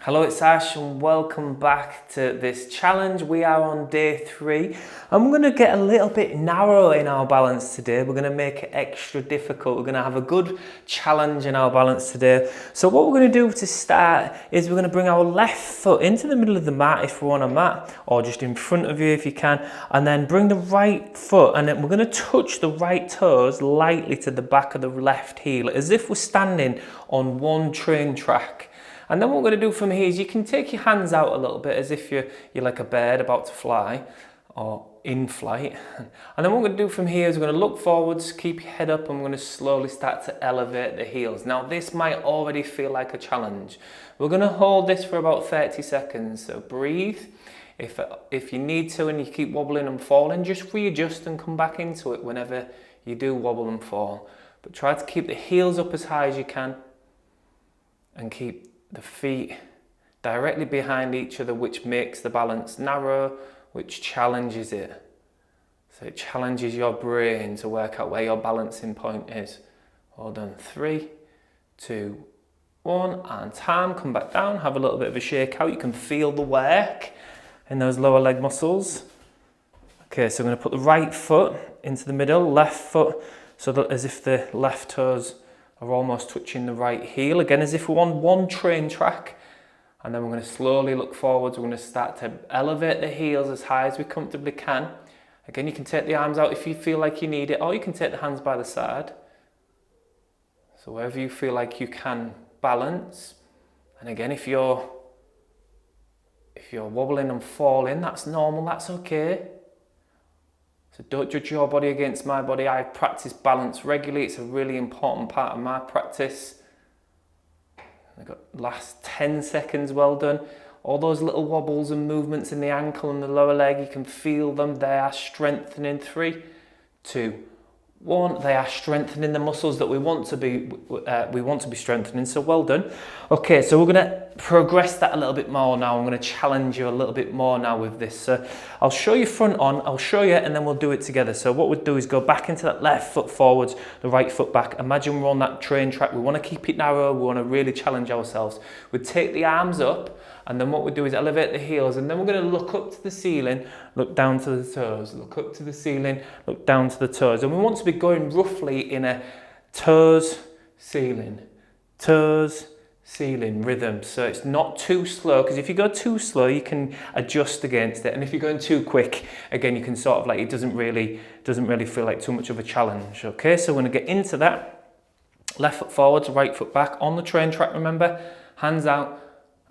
Hello, it's Ash and welcome back to this challenge. We are on day 3. I'm going to get a little bit narrow in our balance today. We're going to make it extra difficult. We're going to have a good challenge in our balance today. So what we're going to do to start is we're going to bring our left foot into the middle of the mat if we're on a mat, or just in front of you if you can, and then bring the right foot, and then we're going to touch the right toes lightly to the back of the left heel as if we're standing on one train track. And then what we're going to do from here is you can take your hands out a little bit as if you're like a bird about to fly or in flight. And then what we're going to do from here is we're going to look forwards, keep your head up, and we're going to slowly start to elevate the heels. Now this might already feel like a challenge. We're going to hold this for about 30 seconds. So breathe. If you need to and you keep wobbling and falling, just readjust and come back into it whenever you do wobble and fall. But try to keep the heels up as high as you can and keep the feet directly behind each other, which makes the balance narrow, which challenges it. So it challenges your brain to work out where your balancing point is. Well done. 3, 2, 1, and time. Come back down, have a little bit of a shake out. You can feel the work in those lower leg muscles. Okay, so I'm going to put the right foot into the middle, left foot, so that as if the left toes are almost touching the right heel, again as if we're on one train track. And then we're going to slowly look forwards. We're going to start to elevate the heels as high as we comfortably can. Again, you can take the arms out if you feel like you need it, or you can take the hands by the side. So wherever you feel like you can balance. And again, if you're wobbling and falling, that's normal, that's okay. So don't judge your body against my body. I practice balance regularly. It's a really important part of my practice. I've got last 10 seconds, well done. All those little wobbles and movements in the ankle and the lower leg, you can feel them. They are strengthening. 3, 2, 1. They are strengthening the muscles that we want to be strengthening. So well done. Okay, so we're going to progress that a little bit more now. I'm going to challenge you a little bit more now with this. So I'll show you front on, I'll show you, and then we'll do it together. So what we'll do is go back into that left foot forwards, the right foot back. Imagine we're on that train track. We want to keep it narrow. We want to really challenge ourselves. We take the arms up, and then what we do is elevate the heels, and then we're going to look up to the ceiling, look down to the toes, look up to the ceiling, look down to the toes. And we want to be going roughly in a toes, ceiling, rhythm. So it's not too slow, because if you go too slow, you can adjust against it. And if you're going too quick, again, you can sort of like, it doesn't really feel like too much of a challenge. Okay, so we're going to get into that. Left foot forwards, right foot back on the train track, remember, hands out.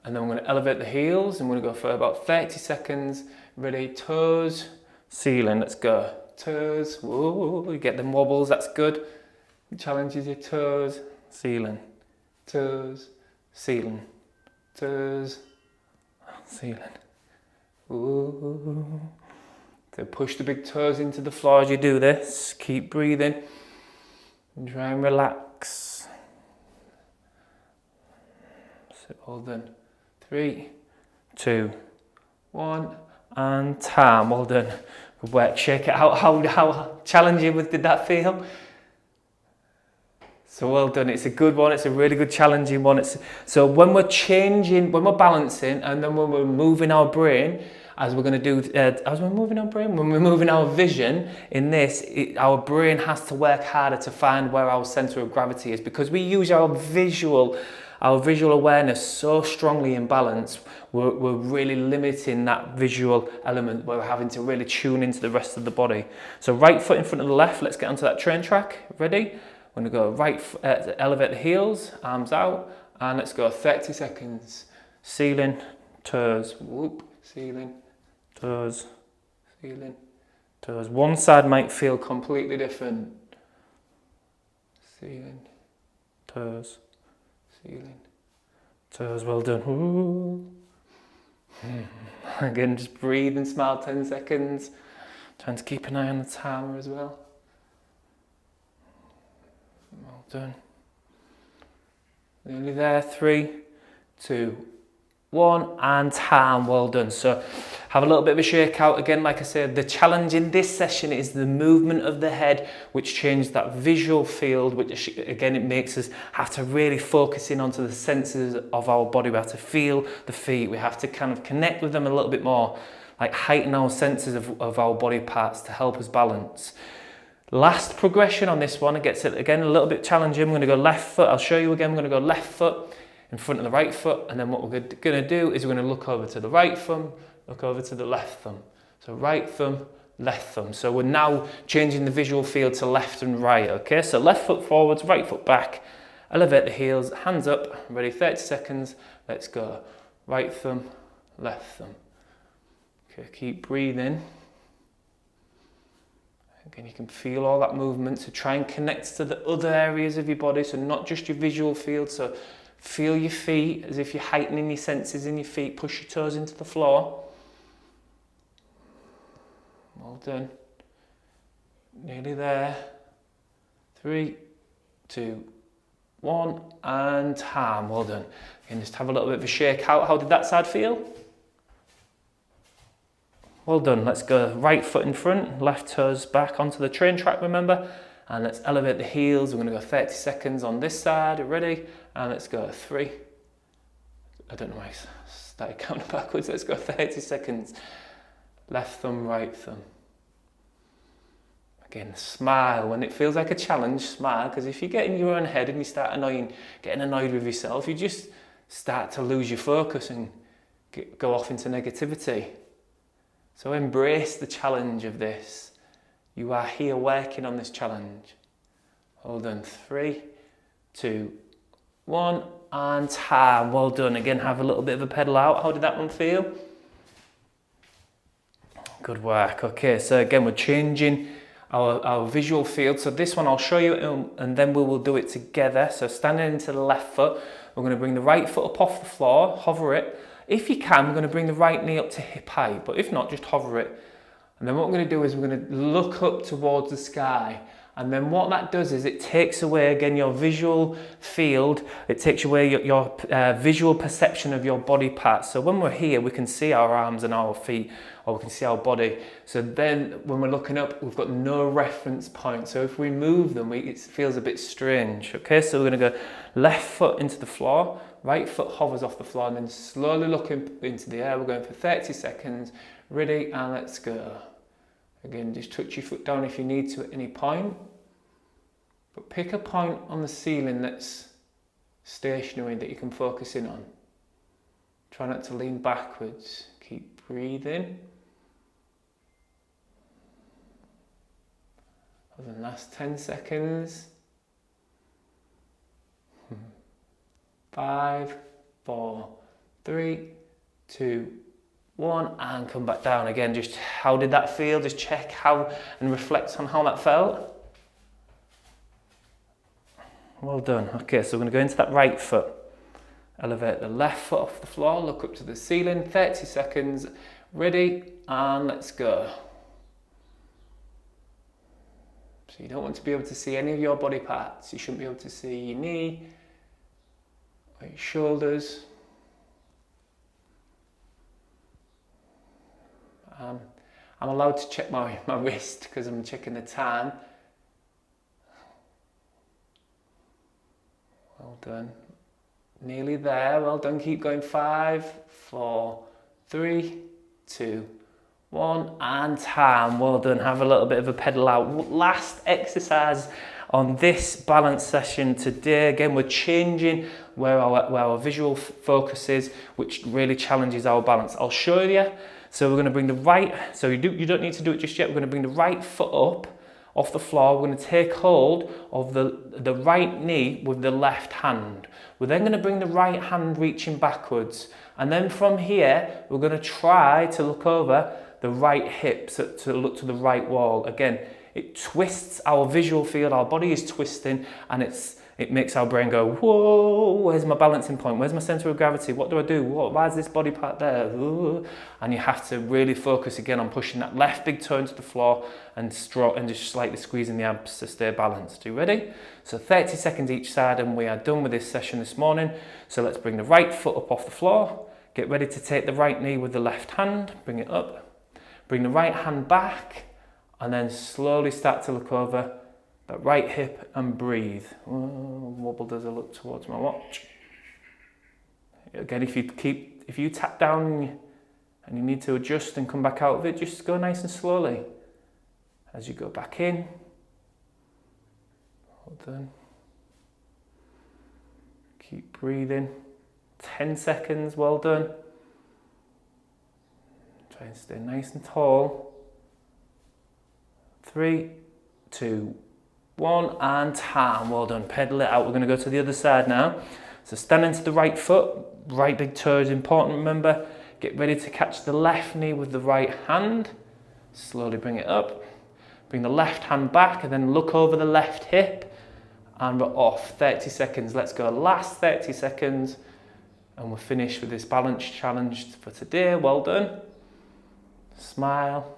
And then we're going to elevate the heels, and we're going to go for about 30 seconds. Ready, toes, ceiling, let's go. Toes, whoa, you get them wobbles, that's good. It challenges your toes, ceiling, toes, ceiling, toes, ceiling. Ooh. So push the big toes into the floor as you do this. Keep breathing. And try and relax. So well done. 3, 2, 1, and time. Well done. Good work. Shake it out. How challenging did that feel? So well done. It's a good one. It's a really good challenging one. So when we're balancing, and then when we're moving our brain, as we're going to do, when we're moving our vision in this, our brain has to work harder to find where our center of gravity is, because we use our visual awareness so strongly in balance. We're really limiting that visual element. We're having to really tune into the rest of the body. So right foot in front of the left. Let's get onto that train track. Ready? We're going to go right, elevate the heels, arms out, and let's go 30 seconds. Ceiling, toes, whoop, ceiling, toes, ceiling, toes. One side might feel completely different. Ceiling, toes, ceiling, toes. Well done. Ooh. Again, just breathe and smile 10 seconds. Trying to keep an eye on the timer as well. Well done. Nearly there. 3, 2, 1, and time. Well done. So have a little bit of a shake out. Again, like I said, the challenge in this session is the movement of the head, which changes that visual field, which again, it makes us have to really focus in onto the senses of our body. We have to feel the feet. We have to kind of connect with them a little bit more, like heighten our senses of our body parts to help us balance. Last progression on this one, it gets again a little bit challenging. I'm going to go left foot. I'll show you again. I'm going to go left foot in front of the right foot, and then what we're going to do is we're going to look over to the right thumb, look over to the left thumb. So right thumb, left thumb. So we're now changing the visual field to left and right, okay? So left foot forwards, right foot back, elevate the heels, hands up, ready, 30 seconds, let's go. Right thumb, left thumb. Okay, keep breathing. Again, you can feel all that movement, so try and connect to the other areas of your body, so not just your visual field. So feel your feet as if you're heightening your senses in your feet. Push your toes into the floor. Well done. Nearly there. 3, 2, 1, and time. Well done. Again, just have a little bit of a shake out. How did that side feel? Well done. Let's go right foot in front, left toes back onto the train track, remember? And let's elevate the heels. We're going to go 30 seconds on this side. Ready? And let's go 3. I don't know why I started counting backwards. Let's go 30 seconds. Left thumb, right thumb. Again, smile. When it feels like a challenge, smile. Because if you get in your own head and you start getting annoyed with yourself, you just start to lose your focus and go off into negativity. So embrace the challenge of this. You are here working on this challenge. Hold on, 3, 2, 1, and time. Well done. Again, have a little bit of a pedal out. How did that one feel? Good work. Okay, so again, we're changing our visual field. So this one I'll show you and then we will do it together. So standing into the left foot, we're going to bring the right foot up off the floor, hover it. If you can, we're going to bring the right knee up to hip height, but if not, just hover it. And then what we're going to do is we're going to look up towards the sky. And then what that does is it takes away, again, your visual field. It takes away your visual perception of your body parts. So when we're here, we can see our arms and our feet, or we can see our body. So then when we're looking up, we've got no reference point. So if we move them, it feels a bit strange. Okay, so we're going to go left foot into the floor, right foot hovers off the floor, and then slowly looking into the air. We're going for 30 seconds. Ready, and let's go. Again, just touch your foot down if you need to at any point. But pick a point on the ceiling that's stationary that you can focus in on. Try not to lean backwards. Keep breathing. For the last 10 seconds. 5, 4, 3, 2, 1, and come back down again. Just how did that feel? Just check how and reflect on how that felt. Well done. Okay, so we're going to go into that right foot. Elevate the left foot off the floor, look up to the ceiling, 30 seconds. Ready, and let's go. So you don't want to be able to see any of your body parts. You shouldn't be able to see your knee or your shoulders. I'm allowed to check my wrist because I'm checking the time. Well done. Nearly there. Well done. Keep going. 5, 4, 3, 2, 1, and time. Well done. Have a little bit of a pedal out. Last exercise on this balance session today. Again, we're changing where our visual focus is, which really challenges our balance. I'll show you. So we're going to bring the right, so you don't need to do it just yet. We're going to bring the right foot up off the floor. We're going to take hold of the right knee with the left hand. We're then going to bring the right hand reaching backwards. And then from here, we're going to try to look over the right hip, so to look to the right wall. Again, it twists our visual field. Our body is twisting, and it makes our brain go, whoa, where's my balancing point? Where's my center of gravity? What do I do? Why is this body part there? Ooh. And you have to really focus again on pushing that left big toe into the floor and just slightly squeezing the abs to stay balanced. Are you ready? So 30 seconds each side, and we are done with this session this morning. So let's bring the right foot up off the floor. Get ready to take the right knee with the left hand, bring it up, bring the right hand back, and then slowly start to look over that right hip and breathe. Wobbled as I look towards my watch. Again, if you tap down and you need to adjust and come back out of it, just go nice and slowly. As you go back in, hold on. Keep breathing. 10 seconds, well done. Try and stay nice and tall. 3, 2, 1, and time. Well done. Pedal it out. We're going to go to the other side now. So stand into the right foot. Right big toe is important, remember. Get ready to catch the left knee with the right hand. Slowly bring it up. Bring the left hand back and then look over the left hip. And we're off. 30 seconds. Let's go. Last 30 seconds. And we're finished with this balance challenge for today. Well done. Smile.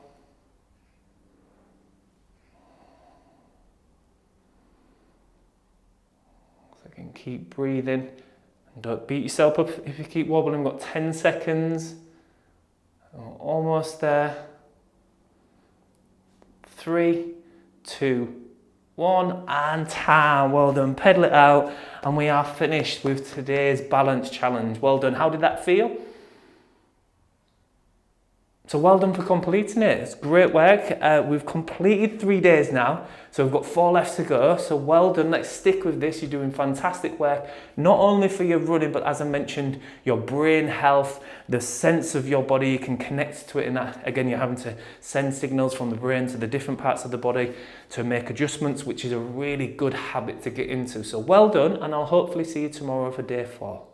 So again, keep breathing. And don't beat yourself up if you keep wobbling. We've got 10 seconds. We're almost there. 3, 2, 1, and time. Well done. Pedal it out. And we are finished with today's balance challenge. Well done. How did that feel? So well done for completing it. It's great work. We've completed 3 days now, so we've got 4 left to go. So well done. Let's stick with this. You're doing fantastic work, not only for your running, but as I mentioned, your brain health, the sense of your body. You can connect to it in that. Again, you're having to send signals from the brain to the different parts of the body to make adjustments, which is a really good habit to get into. So well done, and I'll hopefully see you tomorrow for day 4.